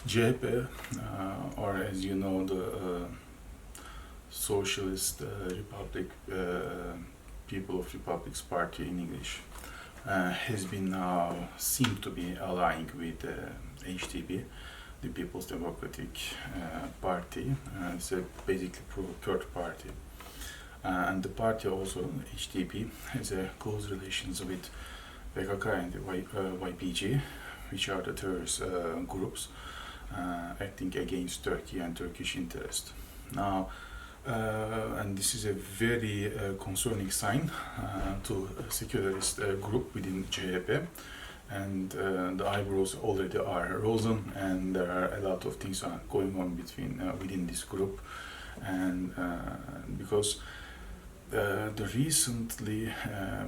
CHP, or as you know, the Socialist Republic, People of Republics Party in English, has been now seemed to be allying with HDP, the People's Democratic Party. It's a basically pro-Kurd party. And the party also, HDP, has a close relations with PKK and YPG, which are the terrorist groups acting against Turkey and Turkish interest. Now, and this is a very concerning sign to a secularist group within CHP, and the eyebrows already are risen, and there are a lot of things going on within this group, and because the recently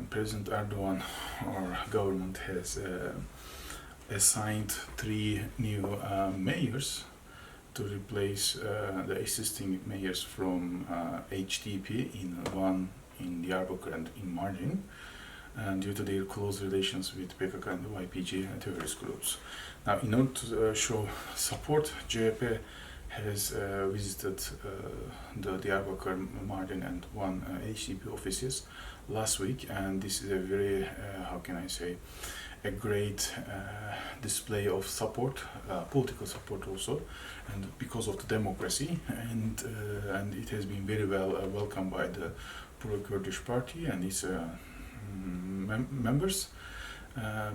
President Erdogan or government has assigned 3 new mayors to replace the existing mayors from HDP, one in Diyarbakir and in Mardin, and due to their close relations with PKK and the YPG terrorist groups. Now, in order to show support, CHP has visited the Diyarbakir, Mardin and one HDP offices last week, and this is a very, how can I say, a great display of support, political support also, and because of the democracy, and it has been very well welcomed by the pro-Kurdish party and its members,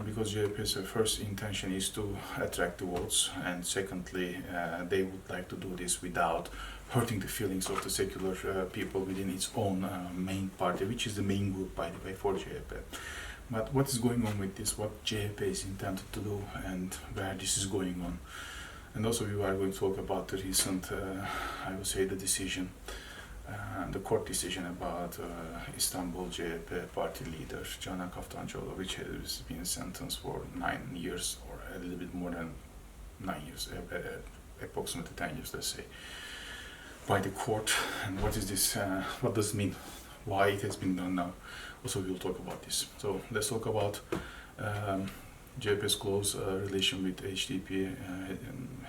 because CHP's first intention is to attract the votes, and secondly, they would like to do this without hurting the feelings of the secular people within its own main party, which is the main group, by the way, for CHP. But what is going on with this, what CHP is intended to do, and where this is going on. And also we are going to talk about the recent, I would say, the decision, the court decision about Istanbul CHP party leader Canan Kaftancıoğlu, which has been sentenced for 9 years, or a little bit more than 9 years, approximately 10 years, let's say, by the court. And what is this, what does it mean? Why it has been done now? Also, we will talk about this. So let's talk about CHP's close relation with HDP.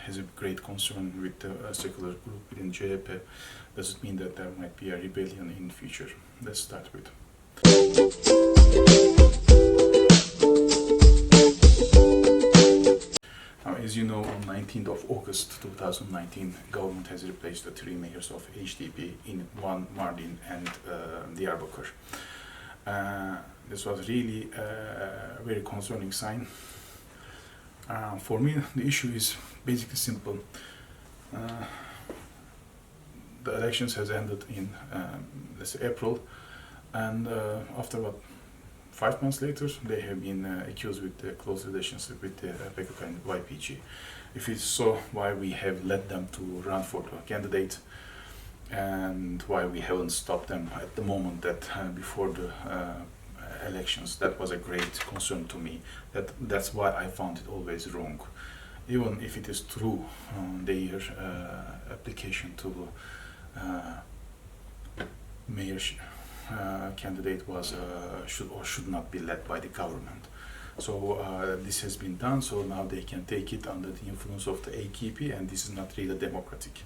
Has a great concern with the secular group within CHP. Does it mean that there might be a rebellion in the future? Let's start with. Now, as you know, on 19th of August 2019, government has replaced the 3 mayors of HDP in one Mardin and Diyarbakir. This was really a very concerning sign. For me, the issue is basically simple. The elections has ended in, let's say, April, and after 5 months later, they have been accused with the close relationship with the PKK and YPG. If it's so, why we have led them to run for the candidate, and why we haven't stopped them at the moment that before the elections? That was a great concern to me. That's why I found it always wrong. Even if it is true, their application to mayor candidate was should not be led by the government. So this has been done, so now they can take it under the influence of the AKP, and this is not really democratic.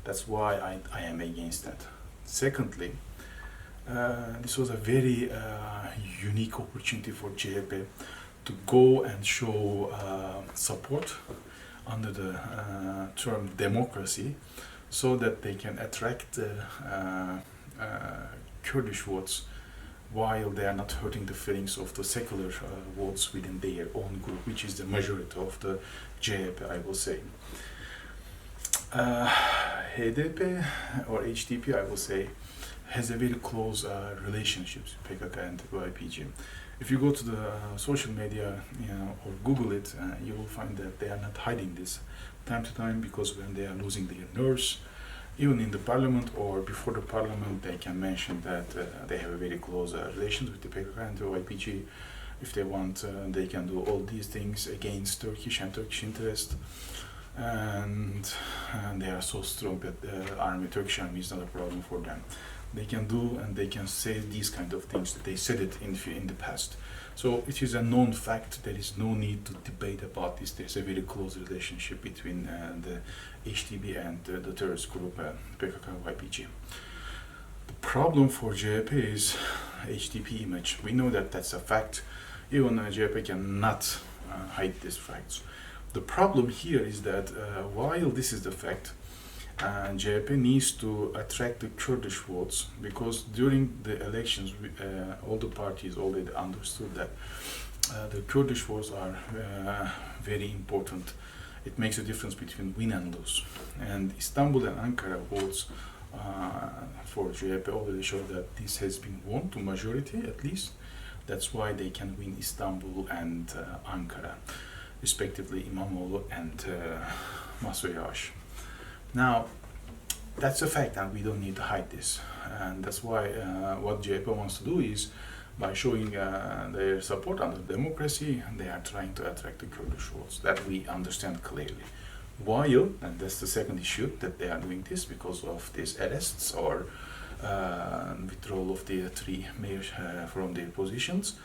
That's why I am against that. Secondly, this was a very unique opportunity for CHP to go and show support under the term democracy, so that they can attract Kurdish votes while they are not hurting the feelings of the secular votes within their own group, which is the majority of the CHP, I will say. HDP or HDP, I will say, has a very close relationships with PKK and YPG. If you go to the social media, or Google it, you will find that they are not hiding this time to time, because when they are losing their nerves, even in the parliament or before the parliament, they can mention that they have a very close relations with the PKK and the YPG. If they want, they can do all these things against Turkish and Turkish interest, and they are so strong that the Turkish army is not a problem for them. they can do and they can say these kind of things. They said it in the past. So it is a known fact. There is no need to debate about this. There's a very close relationship between the HDP and the terrorist group PKK-YPG. The problem for CHP is HDP image. We know that that's a fact. Even CHP cannot hide these facts. The problem here is that while this is the fact, CHP needs to attract the Kurdish votes, because during the elections all the parties already understood that the Kurdish votes are very important. It makes a difference between win and lose. And Istanbul and Ankara votes for CHP already show that this has been won to majority at least. That's why they can win Istanbul and Ankara, respectively Imamoglu and Yavas. Now, that's a fact, and we don't need to hide this. And that's why what CHP wants to do is, by showing their support under democracy, they are trying to attract the Kurdish votes. That we understand clearly. While, and that's the second issue, that they are doing this because of these arrests or withdrawal of the three mayors from their positions,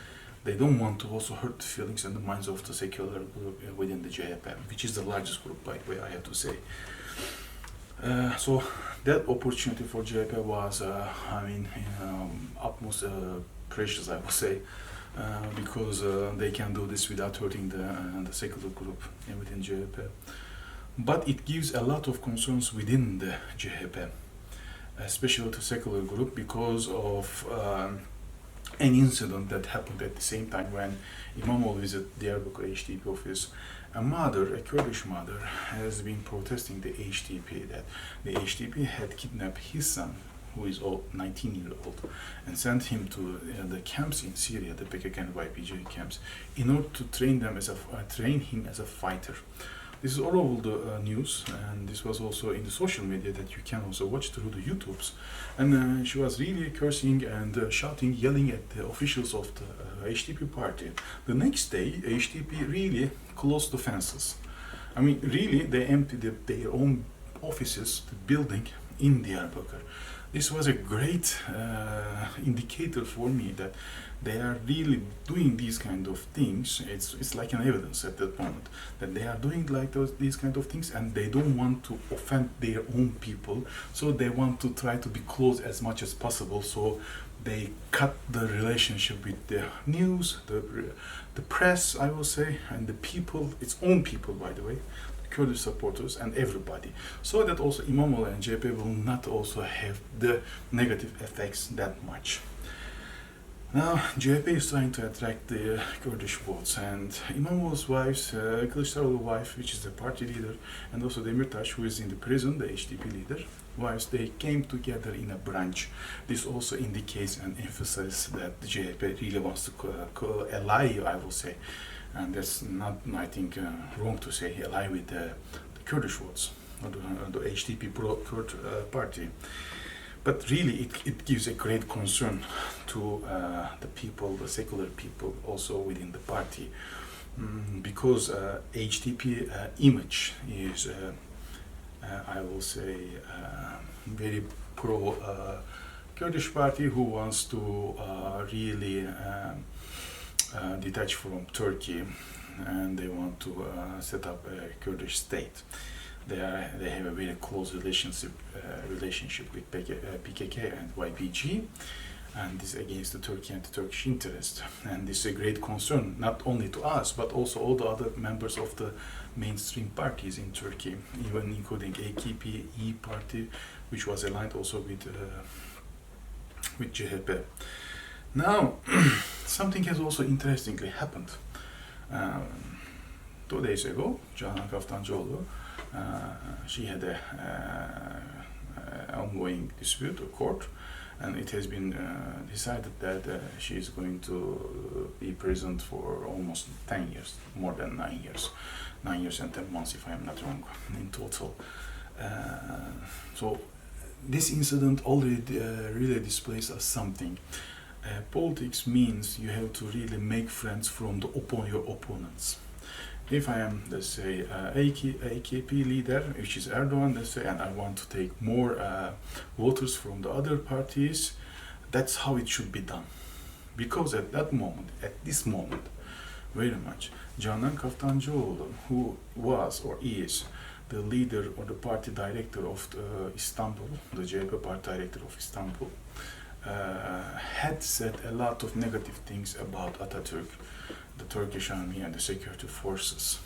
they don't want to also hurt the feelings and the minds of the secular group within the CHP, which is the largest group, by the way, I have to say. So that opportunity for CHP was, utmost precious, I would say, because they can do this without hurting the secular group within CHP. But it gives a lot of concerns within the CHP, especially to secular group, because of an incident that happened at the same time when Imamoglu visited Diyarbakir HDP office. A mother, a Kurdish mother, has been protesting the HDP that the HDP had kidnapped his son, who is 19-year-old, and sent him to the camps in Syria, the PKK and YPG camps, in order to train him as a fighter. This is all over the news, and this was also in the social media that you can also watch through the YouTubes. And she was really cursing and shouting, yelling at the officials of the HDP party. The next day, HDP really closed the fences. I mean, really, they emptied their own offices, the building in Diyarbakir. This was a great indicator for me that they are really doing these kind of things. It's like an evidence at that moment that they are doing like these kind of things, and they don't want to offend their own people, so they want to try to be close as much as possible. So they cut the relationship with the news, the press, I will say, and the people, its own people, by the way, Kurdish supporters and everybody, so that also Imamoglu and CHP will not also have the negative effects that much. Now, CHP is trying to attract the Kurdish votes, and Imamoglu's wife, Kılıçdaroğlu's wife, which is the party leader, and also Demirtaş, who is in the prison, the HDP leader, wives, they came together in a branch. This also indicates and emphasizes that the CHP really wants to ally, I will say, and that's not, I think, wrong to say, ally with the Kurdish votes, or the HDP pro-Kurd party. But really, it gives a great concern to the people, the secular people, also within the party, because HDP image is, I will say, very pro-Kurdish party who wants to really detach from Turkey, and they want to set up a Kurdish state. They have a very close relationship with PKK and YPG, and this against the Turkey and the Turkish interest. And this is a great concern, not only to us, but also all the other members of the mainstream parties in Turkey, even including AKP, E party, which was aligned also with CHP. Now, something has also interestingly happened. 2 days ago, Canan Kaftancıoğlu, she had a ongoing dispute or court, and it has been decided that she is going to be imprisoned for almost 10 years, more than 9 years, 9 years and 10 months, if I am not wrong, in total. So this incident already really displays us something. Politics means you have to really make friends from your opponents. If I am, let's say, AKP leader, which is Erdogan, let's say, and I want to take more voters from the other parties, that's how it should be done. Because at that moment, at this moment, very much, Canan Kaftancıoğlu, who was or is the leader or the party director of Istanbul, the CHP party director of Istanbul, had said a lot of negative things about Atatürk, the Turkish army and the security forces.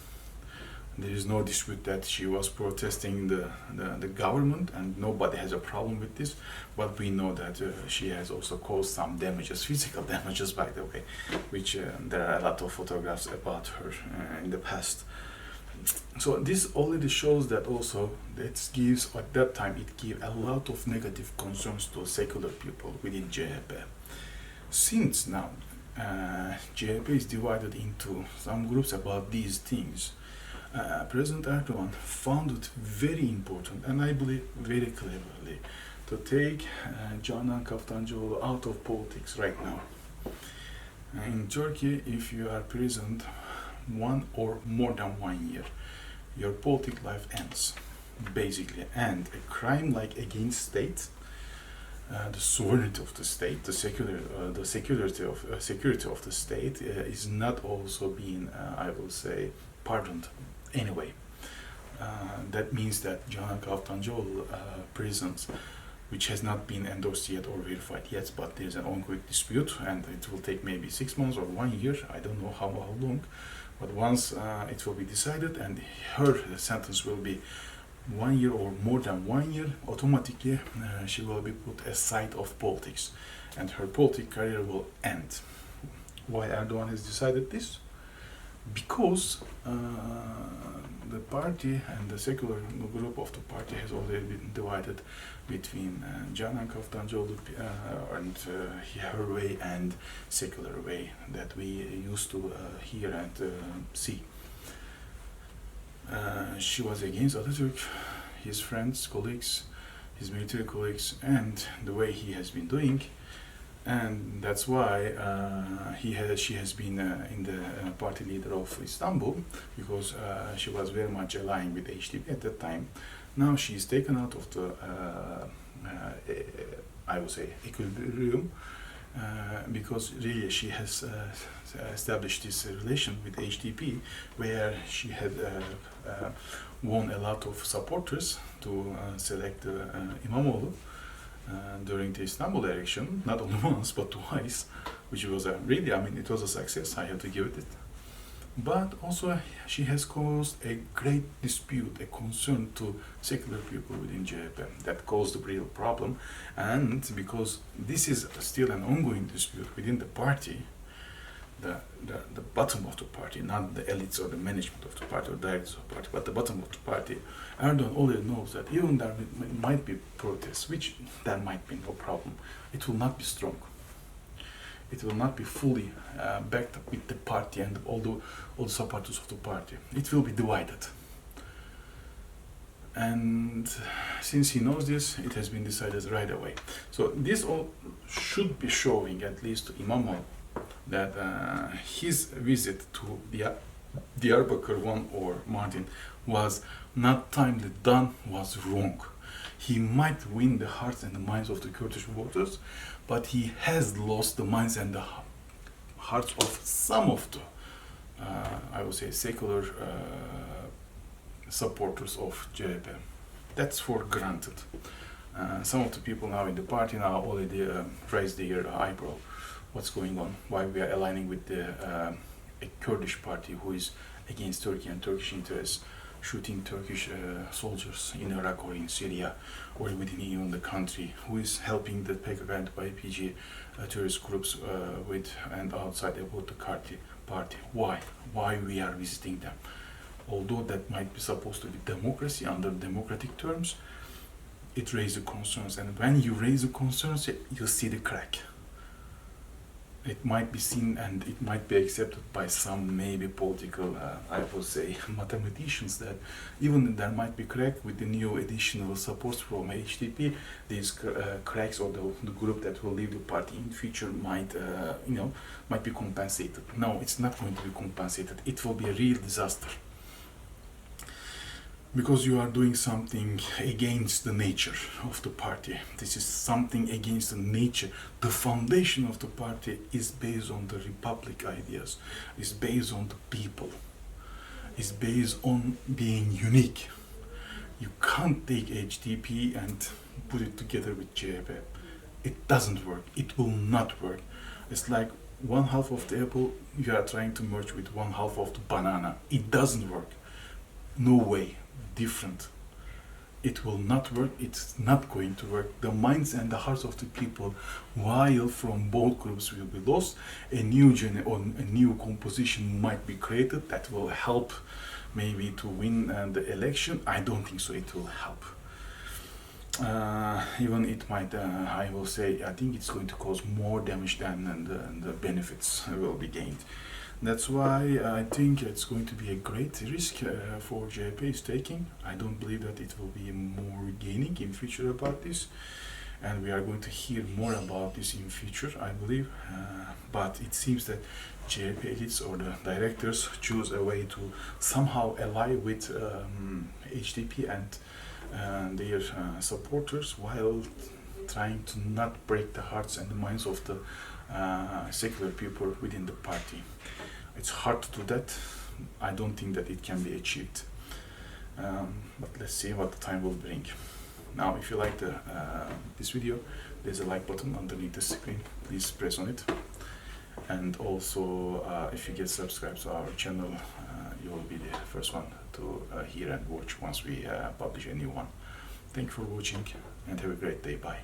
There is no dispute that she was protesting the government, and nobody has a problem with this, but we know that she has also caused some damages, physical damages by the way, which there are a lot of photographs about her in the past. So this already shows that also it gives, at that time, it gave a lot of negative concerns to secular people within CHP. Since now, CHP is divided into some groups about these things. President Erdogan found it very important, and I believe very cleverly, to take Canan Kaftancıoğlu out of politics right now. In Turkey, if you are president 1 or more than 1 year, your political life ends, basically. And a crime like against state, the sovereignty of the state, the security of the state is not also being, I will say, pardoned anyway. That means that Canan Kaftancıoğlu prisons, which has not been endorsed yet or verified yet, but there's an ongoing dispute, and it will take maybe 6 months or 1 year, I don't know how long, but once it will be decided and her sentence will be 1 year or more than 1 year, automatically she will be put aside of politics and her political career will end. Why Erdogan has decided this? Because the party and the secular group of the party has already been divided between Canan Kaftancıoğlu and her way and secular way that we used to hear and see. She was against Atatürk, his friends, colleagues, his military colleagues, and the way he has been doing. And that's why she has been in the party leader of Istanbul, because she was very much aligned with HDP at that time. Now she is taken out of the, I would say, equilibrium, because really she has established this relation with HDP, where she had won a lot of supporters to select Imamoglu. During the Istanbul election, not only once but twice, which was really, I mean, it was a success, I have to give it. But also she has caused a great dispute, a concern to secular people within CHP that caused a real problem. And because this is still an ongoing dispute within the party, the bottom of the party, not the elites or the management of the party or directors of the party, but the bottom of the party, Erdogan already knows that even there might be protests, which there might be no problem, it will not be strong. It will not be fully backed up with the party and all the supporters of the party. It will be divided. And since he knows this, it has been decided right away. So this all should be showing, at least to Imamoglu, that his visit to Diyarbakir 1 or Mardin was not timely done, was wrong. He might win the hearts and the minds of the Kurdish voters, but he has lost the minds and the hearts of some of the, I would say, secular supporters of CHP. That's for granted. Some of the people now in the party now already raised their eyebrow. What's going on? Why we are aligning with a Kurdish party who is against Turkey and Turkish interests, shooting Turkish soldiers in Iraq or in Syria or within even the country, who is helping the PKK and YPG terrorist groups with and outside about the party. Why? Why we are visiting them? Although that might be supposed to be democracy under democratic terms, it raises concerns, and when you raise the concerns, you see the crack. it might be seen and it might be accepted by some maybe political, I would say, mathematicians, that even there might be crack with the new additional supports from HDP. These cracks, or the group that will leave the party in future, might might be compensated. No, it's not going to be compensated. It will be a real disaster, because you are doing something against the nature of the party. This is something against the nature. The foundation of the party is based on the republic ideas, is based on the people, is based on being unique. You can't take HDP and put it together with CHP. It doesn't work. It will not work. It's like one half of the apple you are trying to merge with one half of the banana. It doesn't work. No way. Different. It will not work. It's not going to work. The minds and the hearts of the people, while from both groups, will be lost. A new a new composition might be created that will help maybe to win the election. I don't think so. It will help. Even it might, I will say, I think it's going to cause more damage than the benefits will be gained. That's why I think it's going to be a great risk for CHP is taking. I don't believe that it will be more gaining in future about this, and we are going to hear more about this in future, I believe. But it seems that CHP elites or the directors choose a way to somehow ally with HDP and their supporters, while trying to not break the hearts and the minds of the secular people within the party. It's hard to do that. I don't think that it can be achieved. But let's see what the time will bring. Now, if you like this video, there's a like button underneath the screen. Please press on it. And also, if you get subscribed to our channel, you will be the first one to hear and watch once we publish a new one. Thank you for watching and have a great day. Bye.